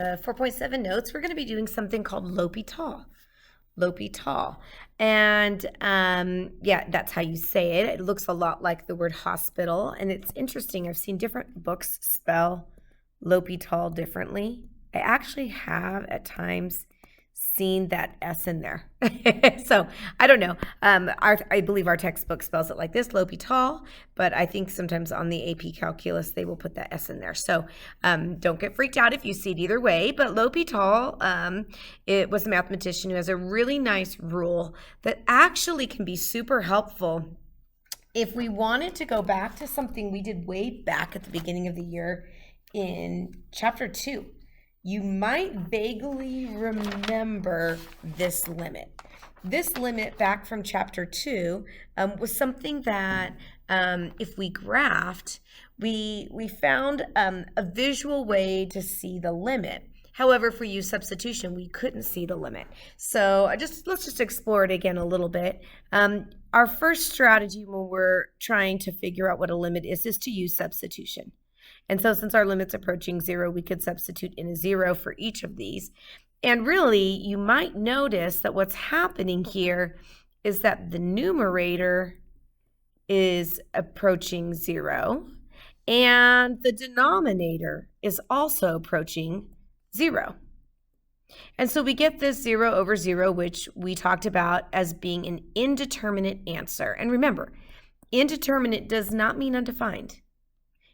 4.7 notes, we're going to be doing something called L'Hôpital. L'Hôpital. And yeah, that's how you say it. It looks a lot like the word hospital. And it's interesting. I've seen different books spell L'Hôpital differently. I actually have at times seen that S in there. So I don't know. I believe our textbook spells it like this, L'Hôpital, but I think sometimes on the AP calculus they will put that S in there. So don't get freaked out if you see it either way. But L'Hôpital, it was a mathematician who has a really nice rule that actually can be super helpful if we wanted to go back to something we did way back at the beginning of the year in chapter 2. You might vaguely remember this limit. This limit back from chapter 2 was something that if we graphed, we found a visual way to see the limit. However, if we use substitution, we couldn't see the limit. So let's just explore it again a little bit. Our first strategy when we're trying to figure out what a limit is to use substitution. And so since our limit's approaching 0, we could substitute in a 0 for each of these. And really, you might notice that what's happening here is that the numerator is approaching 0, and the denominator is also approaching 0. And so we get this 0 over 0, which we talked about as being an indeterminate answer. And remember, indeterminate does not mean undefined.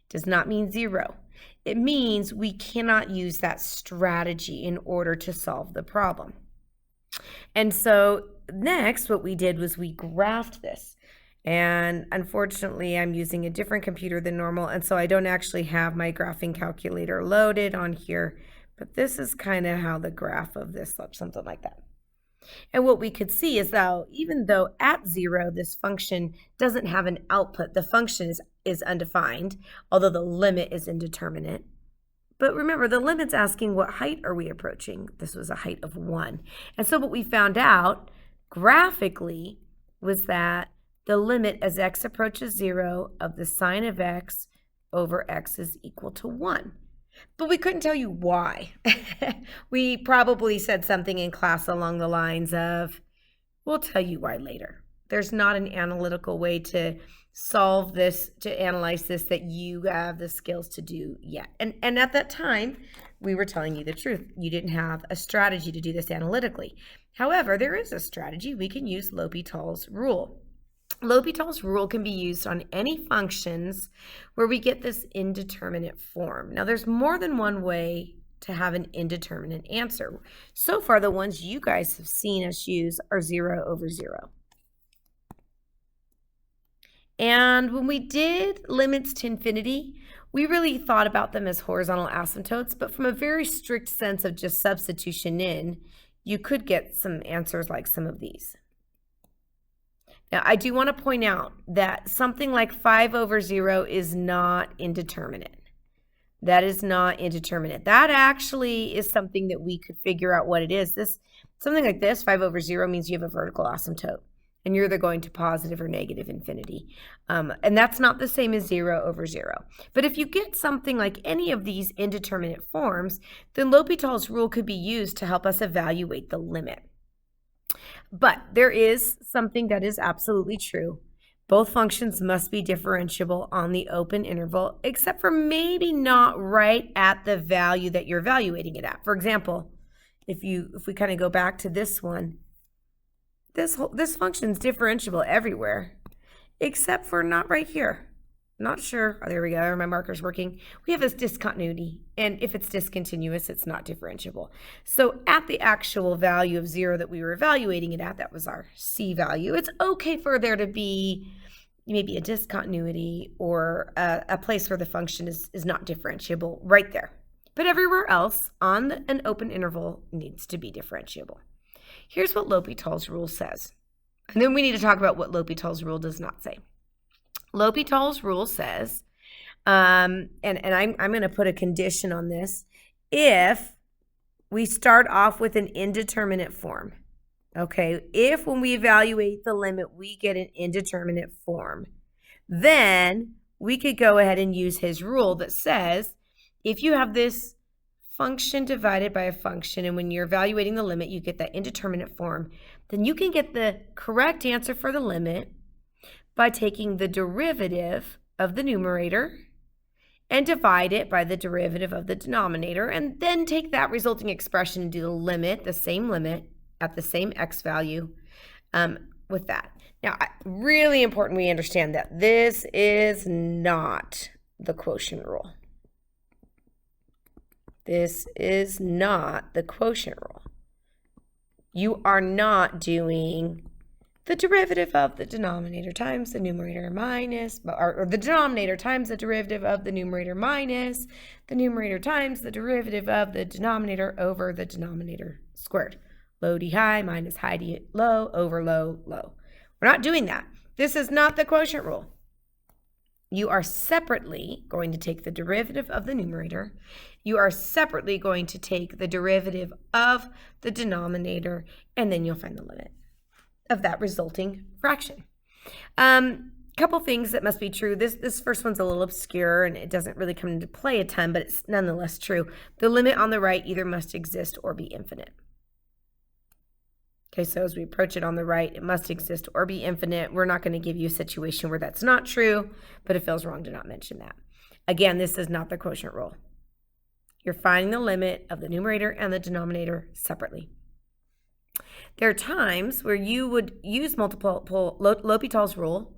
Does not mean 0. It means we cannot use that strategy in order to solve the problem. And so next, what we did was we graphed this. And unfortunately, I'm using a different computer than normal, and so I don't actually have my graphing calculator loaded on here. But this is kind of how the graph of this looks, something like that. And what we could see is that even though at 0, this function doesn't have an output, the function is undefined, although the limit is indeterminate. But remember, the limit's asking what height are we approaching? This was a height of 1. And so what we found out graphically was that the limit as x approaches 0 of the sine of x over x is equal to 1. But we couldn't tell you why. We probably said something in class along the lines of, we'll tell you why later. There's not an analytical way to solve this, to analyze this, that you have the skills to do yet. And at that time, we were telling you the truth. You didn't have a strategy to do this analytically. However, there is a strategy. We can use L'Hôpital's rule. L'Hôpital's rule can be used on any functions where we get this indeterminate form. Now, there's more than one way to have an indeterminate answer. So far, the ones you guys have seen us use are 0 over 0. And when we did limits to infinity, we really thought about them as horizontal asymptotes, but from a very strict sense of just substitution in, you could get some answers like some of these. Now, I do want to point out that something like 5 over 0 is not indeterminate. That is not indeterminate. That actually is something that we could figure out what it is. Something like this, 5 over 0, means you have a vertical asymptote, and you're either going to positive or negative infinity. And that's not the same as 0 over 0. But if you get something like any of these indeterminate forms, then L'Hôpital's rule could be used to help us evaluate the limit. But there is something that is absolutely true. Both functions must be differentiable on the open interval, except for maybe not right at the value that you're evaluating it at. For example, if we kind of go back to this one, this function is differentiable everywhere, except for not right here. Not sure. Oh, there we go. Are my markers working? We have this discontinuity, and if it's discontinuous, it's not differentiable. So at the actual value of 0 that we were evaluating it at, that was our C value, it's okay for there to be maybe a discontinuity or a place where the function is not differentiable right there. But everywhere else on an open interval needs to be differentiable. Here's what L'Hôpital's rule says. And then we need to talk about what L'Hôpital's rule does not say. L'Hôpital's rule says, and I'm going to put a condition on this, if we start off with an indeterminate form, okay, if when we evaluate the limit we get an indeterminate form, then we could go ahead and use his rule that says if you have this function divided by a function, and when you're evaluating the limit, you get that indeterminate form, then you can get the correct answer for the limit by taking the derivative of the numerator and divide it by the derivative of the denominator, and then take that resulting expression and do the limit, the same limit at the same x value with that. Now, really important we understand that this is not the quotient rule. This is not the quotient rule. You are not doing the derivative of the denominator times the numerator minus, or the denominator times the derivative of the numerator minus the numerator times the derivative of the denominator over the denominator squared. Low d high minus high d low over low, low. We're not doing that. This is not the quotient rule. You are separately going to take the derivative of the numerator. You are separately going to take the derivative of the denominator, and then you'll find the limit of that resulting fraction. Couple things that must be true. This first one's a little obscure, and it doesn't really come into play a ton, but it's nonetheless true. The limit on the right either must exist or be infinite. Okay, so as we approach it on the right, it must exist or be infinite. We're not going to give you a situation where that's not true, but it feels wrong to not mention that. Again, this is not the quotient rule. You're finding the limit of the numerator and the denominator separately. There are times where you would use L'Hopital's rule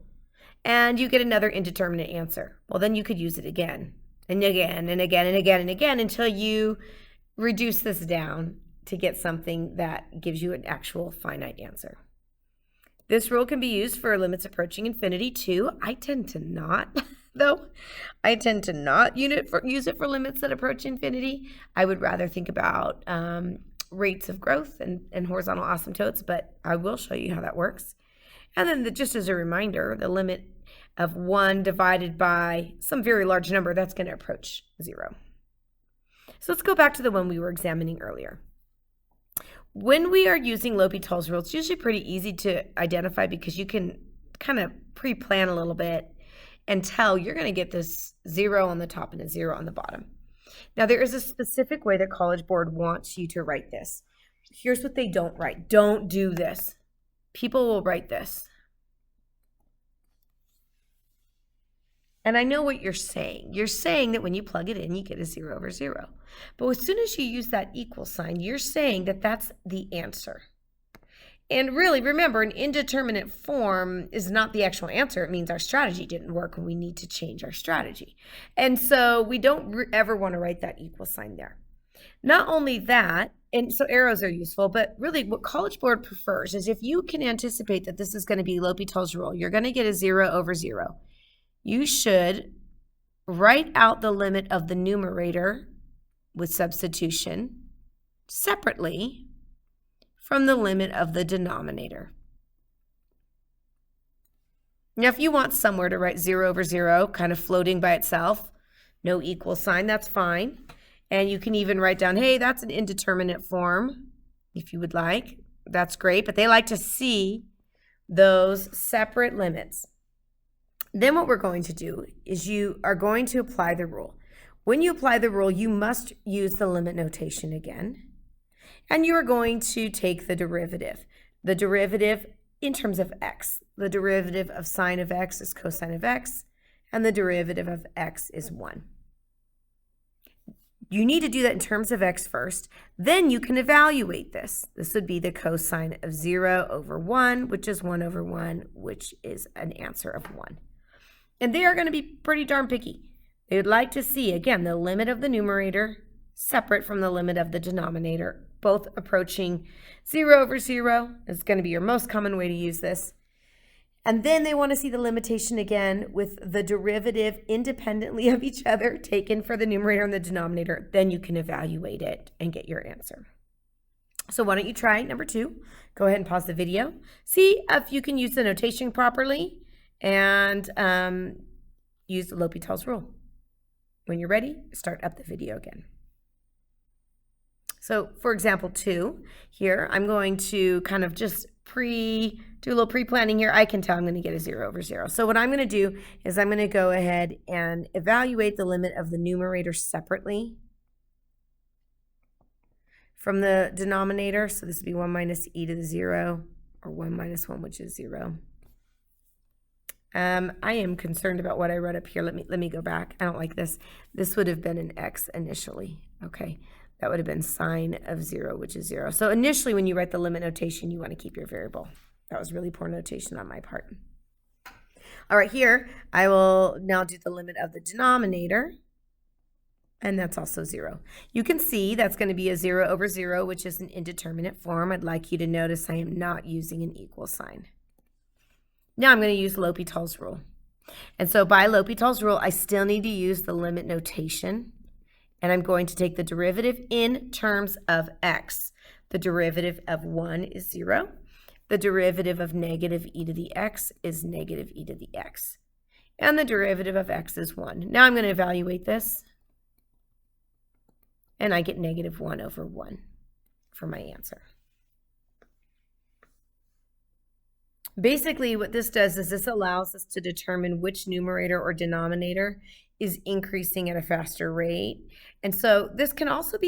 and you get another indeterminate answer. Well, then you could use it again and again and again and again and again until you reduce this down to get something that gives you an actual finite answer. This rule can be used for limits approaching infinity too. I tend to not, though. I tend to not use it for limits that approach infinity. I would rather think about rates of growth and horizontal asymptotes, but I will show you how that works. And then just as a reminder, the limit of 1 divided by some very large number, that's going to approach 0. So let's go back to the one we were examining earlier. When we are using L'Hopital's rule, it's usually pretty easy to identify because you can kind of pre-plan a little bit and tell you're going to get this 0 on the top and a 0 on the bottom. Now, there is a specific way the College Board wants you to write this. Here's what they don't write. Don't do this. People will write this. And I know what you're saying. You're saying that when you plug it in, you get a 0 over 0. But as soon as you use that equal sign, you're saying that that's the answer. And really, remember, an indeterminate form is not the actual answer. It means our strategy didn't work and we need to change our strategy. And so we don't ever want to write that equal sign there. Not only that, and so arrows are useful, but really what College Board prefers is if you can anticipate that this is going to be L'Hopital's rule, you're going to get a 0 over 0. You should write out the limit of the numerator with substitution separately from the limit of the denominator. Now, if you want somewhere to write 0 over 0, kind of floating by itself, no equal sign, that's fine. And you can even write down, hey, that's an indeterminate form, if you would like. That's great, but they like to see those separate limits. Then what we're going to do is you are going to apply the rule. When you apply the rule, you must use the limit notation again. And you are going to take the derivative. The derivative in terms of x. The derivative of sine of x is cosine of x, and the derivative of x is 1. You need to do that in terms of x first. Then you can evaluate this. This would be the cosine of 0 over 1, which is 1 over 1, which is an answer of 1. And they are going to be pretty darn picky. They would like to see, again, the limit of the numerator separate from the limit of the denominator, both approaching 0 over 0 is going to be your most common way to use this. And then they want to see the limitation again with the derivative independently of each other taken for the numerator and the denominator. Then you can evaluate it and get your answer. So why don't you try number 2? Go ahead and pause the video. See if you can use the notation properly and use the L'Hopital's rule. When you're ready, start up the video again. So for example 2 here, I'm going to kind of just do a little pre-planning here. I can tell I'm going to get a 0 over 0. So what I'm going to do is I'm going to go ahead and evaluate the limit of the numerator separately from the denominator. So this would be 1 minus e to the 0, or 1 minus 1, which is 0. I am concerned about what I wrote up here. Let me go back. I don't like this. This would have been an x initially. Okay, that would have been sine of 0, which is 0. So initially, when you write the limit notation, you want to keep your variable. That was really poor notation on my part. All right, here, I will now do the limit of the denominator, and that's also 0. You can see that's going to be a 0 over 0, which is an indeterminate form. I'd like you to notice I am not using an equal sign. Now I'm going to use L'Hopital's rule. And so by L'Hopital's rule, I still need to use the limit notation, and I'm going to take the derivative in terms of x. The derivative of 1 is 0. The derivative of negative e to the x is negative e to the x. And the derivative of x is 1. Now I'm going to evaluate this, and I get negative 1 over 1 for my answer. Basically, what this does is this allows us to determine which numerator or denominator is increasing at a faster rate. And so this can also be